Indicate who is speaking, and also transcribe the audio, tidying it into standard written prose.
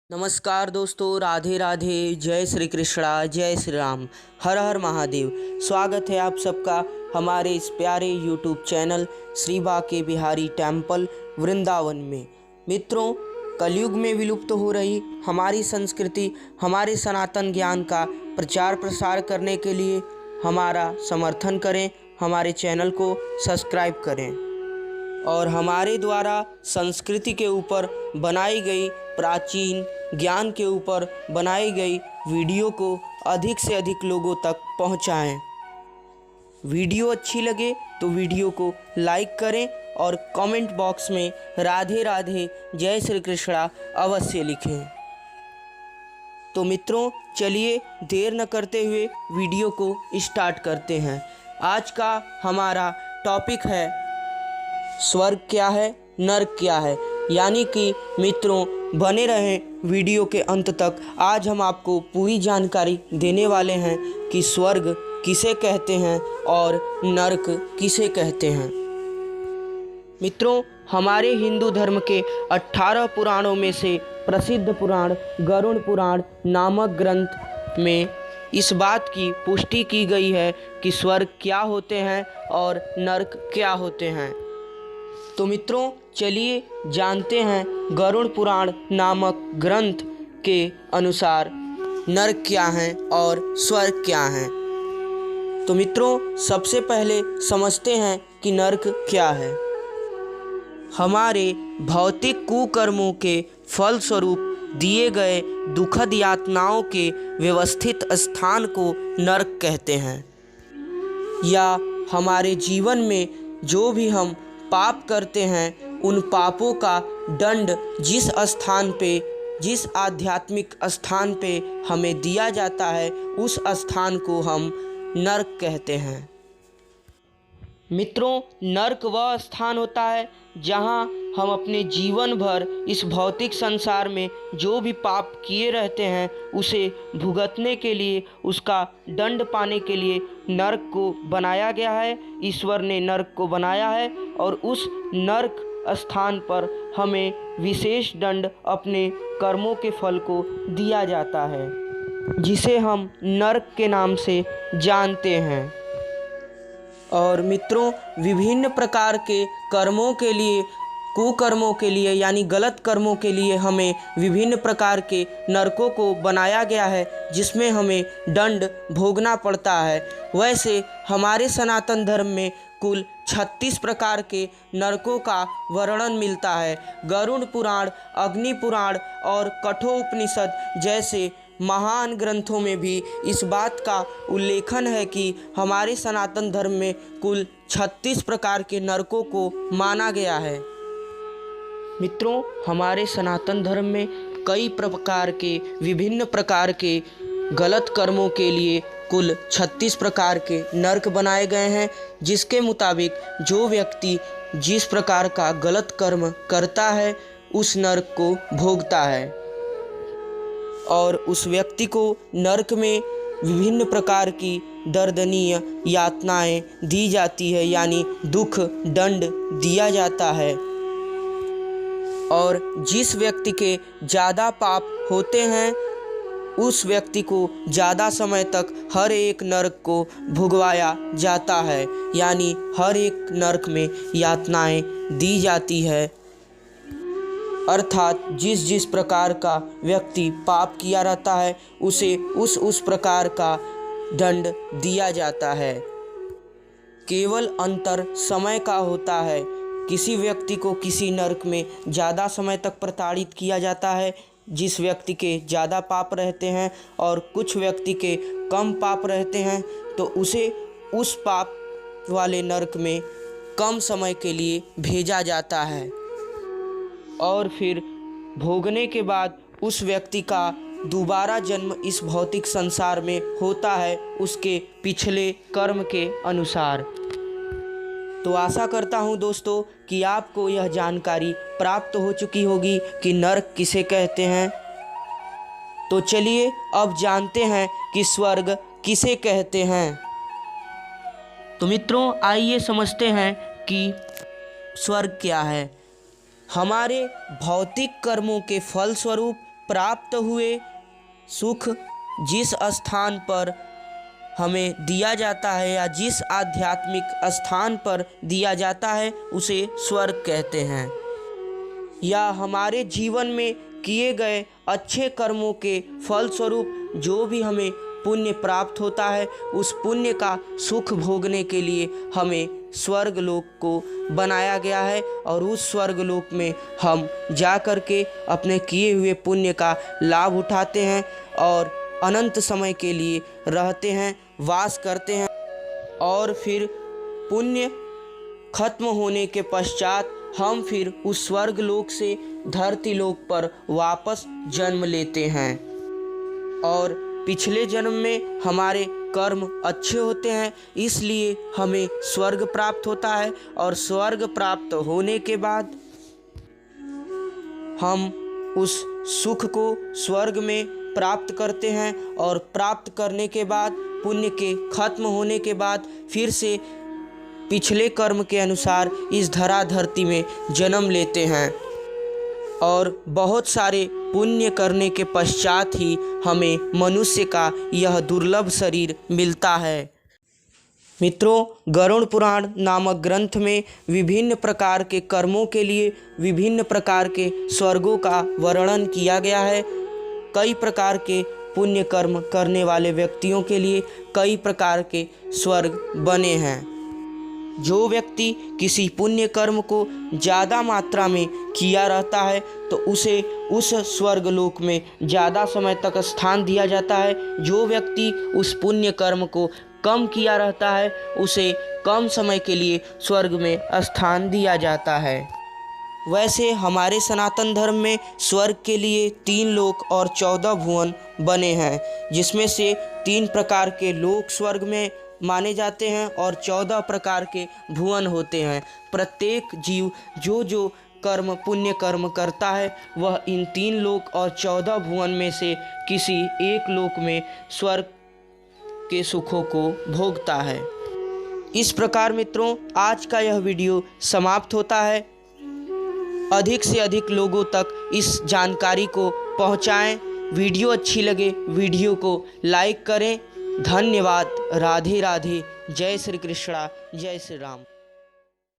Speaker 1: नमस्कार दोस्तों, राधे राधे, जय श्री कृष्णा, जय श्री राम, हर हर महादेव। स्वागत है आप सबका हमारे इस प्यारे YouTube channel Shri Banke Bihari temple Vrindavan में। मित्रों, कलयुग में विलुप्त हो रही हमारी संस्कृति, हमारे सनातन ज्ञान का प्रचार प्रसार करने के लिए हमारा समर्थन करें, हमारे चैनल को सब्सक्राइब करें और हमारे द्वारा संस्कृति के ऊपर बनाई गई प्राचीन ज्ञान के ऊपर बनाई गई वीडियो को अधिक से अधिक लोगों तक पहुंचाएं। वीडियो अच्छी लगे तो वीडियो को लाइक करें और कमेंट बॉक्स में राधे राधे, जय श्री कृष्णा अवश्य लिखें। तो मित्रों, चलिए देर न करते हुए वीडियो को स्टार्ट करते हैं। आज का हमारा टॉपिक है स्वर्ग क्या है, नरक क्या है। यानी कि मित्रों, बने रहें वीडियो के अंत तक। आज हम आपको पूरी जानकारी देने वाले हैं कि स्वर्ग किसे कहते हैं और नरक किसे कहते हैं। मित्रों, हमारे हिंदू धर्म के 18 पुराणों में से प्रसिद्ध पुराण गरुड़ पुराण नामक ग्रंथ में इस बात की पुष्टि की गई है कि स्वर्ग क्या होते हैं और नरक क्या होते हैं। तो मित्रों, चलिए जानते हैं गरुड़ पुराण नामक ग्रंथ के अनुसार नरक क्या है और स्वर्ग क्या है। तो मित्रों, सबसे पहले समझते हैं कि नरक क्या है। हमारे भौतिक कुकर्मों के फलस्वरूप दिए गए दुखद यातनाओं के व्यवस्थित स्थान को नरक कहते हैं। या हमारे जीवन में जो भी हम पाप करते हैं, उन पापों का दंड जिस स्थान पे, जिस आध्यात्मिक स्थान पे हमें दिया जाता है, उस स्थान को हम नरक कहते हैं। मित्रों, नरक वह स्थान होता है जहां हम अपने जीवन भर इस भौतिक संसार में जो भी पाप किए रहते हैं उसे भुगतने के लिए, उसका दंड पाने के लिए नरक को बनाया गया है। ईश्वर ने नरक को बनाया है और उस नरक स्थान पर हमें विशेष दंड अपने कर्मों के फल को दिया जाता है, जिसे हम नरक के नाम से जानते हैं। और मित्रों, विभिन्न प्रकार के कर्मों के लिए, कुकर्मों के लिए यानी गलत कर्मों के लिए हमें विभिन्न प्रकार के नरकों को बनाया गया है, जिसमें हमें दंड भोगना पड़ता है। वैसे हमारे सनातन धर्म में कुल 36 प्रकार के नरकों का वर्णन मिलता है। गरुड़ पुराण, अग्नि पुराण और कठोपनिषद जैसे महान ग्रंथों में भी इस बात का उल्लेखन है कि हमारे सनातन धर्म में कुल 36 प्रकार के नरकों को माना गया है। मित्रों, हमारे सनातन धर्म में कई प्रकार के, विभिन्न प्रकार के गलत कर्मों के लिए कुल 36 प्रकार के नरक बनाए गए हैं, जिसके मुताबिक जो व्यक्ति जिस प्रकार का गलत कर्म करता है उस नरक को भोगता है और उस व्यक्ति को नरक में विभिन्न प्रकार की दर्दनीय यातनाएं दी जाती है, यानी दुख दंड दिया जाता है। और जिस व्यक्ति के ज़्यादा पाप होते हैं उस व्यक्ति को ज़्यादा समय तक हर एक नरक को भुगवाया जाता है, यानी हर एक नरक में यातनाएं दी जाती है। अर्थात जिस जिस प्रकार का व्यक्ति पाप किया रहता है उसे उस प्रकार का दंड दिया जाता है। केवल अंतर समय का होता है। किसी व्यक्ति को किसी नरक में ज़्यादा समय तक प्रताड़ित किया जाता है जिस व्यक्ति के ज़्यादा पाप रहते हैं, और कुछ व्यक्ति के कम पाप रहते हैं तो उसे उस पाप वाले नरक में कम समय के लिए भेजा जाता है और फिर भोगने के बाद उस व्यक्ति का दोबारा जन्म इस भौतिक संसार में होता है उसके पिछले कर्म के अनुसार। तो आशा करता हूँ दोस्तों कि आपको यह जानकारी प्राप्त हो चुकी होगी कि नरक किसे कहते हैं। तो चलिए अब जानते हैं कि स्वर्ग किसे कहते हैं। तो मित्रों, आइए समझते हैं कि स्वर्ग क्या है। हमारे भौतिक कर्मों के फलस्वरूप प्राप्त हुए सुख जिस स्थान पर हमें दिया जाता है या जिस आध्यात्मिक स्थान पर दिया जाता है उसे स्वर्ग कहते हैं। या हमारे जीवन में किए गए अच्छे कर्मों के फलस्वरूप जो भी हमें पुण्य प्राप्त होता है उस पुण्य का सुख भोगने के लिए हमें स्वर्ग लोक को बनाया गया है और उस स्वर्ग लोक में हम जा कर के अपने किए हुए पुण्य का लाभ उठाते हैं और अनंत समय के लिए रहते हैं, वास करते हैं और फिर पुण्य खत्म होने के पश्चात हम फिर उस स्वर्ग लोक से धरती लोक पर वापस जन्म लेते हैं और पिछले जन्म में हमारे कर्म अच्छे होते हैं इसलिए हमें स्वर्ग प्राप्त होता है और स्वर्ग प्राप्त होने के बाद हम उस सुख को स्वर्ग में प्राप्त करते हैं और प्राप्त करने के बाद पुण्य के खत्म होने के बाद फिर से पिछले कर्म के अनुसार इस धराधरती में जन्म लेते हैं और बहुत सारे पुण्य करने के पश्चात ही हमें मनुष्य का यह दुर्लभ शरीर मिलता है। मित्रों, गरुड़ पुराण नामक ग्रंथ में विभिन्न प्रकार के कर्मों के लिए विभिन्न प्रकार के स्वर्गों का वर्णन किया गया है। कई प्रकार के पुण्य कर्म करने वाले व्यक्तियों के लिए कई प्रकार के स्वर्ग बने हैं। जो व्यक्ति किसी पुण्य कर्म को ज़्यादा मात्रा में किया रहता है तो उसे उस स्वर्ग लोक में ज़्यादा समय तक स्थान दिया जाता है। जो व्यक्ति उस पुण्य कर्म को कम किया रहता है उसे कम समय के लिए स्वर्ग में स्थान दिया जाता है। वैसे हमारे सनातन धर्म में स्वर्ग के लिए 3 लोक और 14 भुवन बने हैं, जिसमें से 3 प्रकार के लोक स्वर्ग में माने जाते हैं और 14 प्रकार के भुवन होते हैं। प्रत्येक जीव जो जो कर्म पुण्य कर्म करता है वह इन 3 लोक और 14 भुवन में से किसी एक लोक में स्वर्ग के सुखों को भोगता है। इस प्रकार मित्रों, आज का यह वीडियो समाप्त होता है। अधिक से अधिक लोगों तक इस जानकारी को पहुंचाएं। वीडियो अच्छी लगे वीडियो को लाइक करें। धन्यवाद। राधे राधे। जय श्री कृष्णा, जय श्री राम।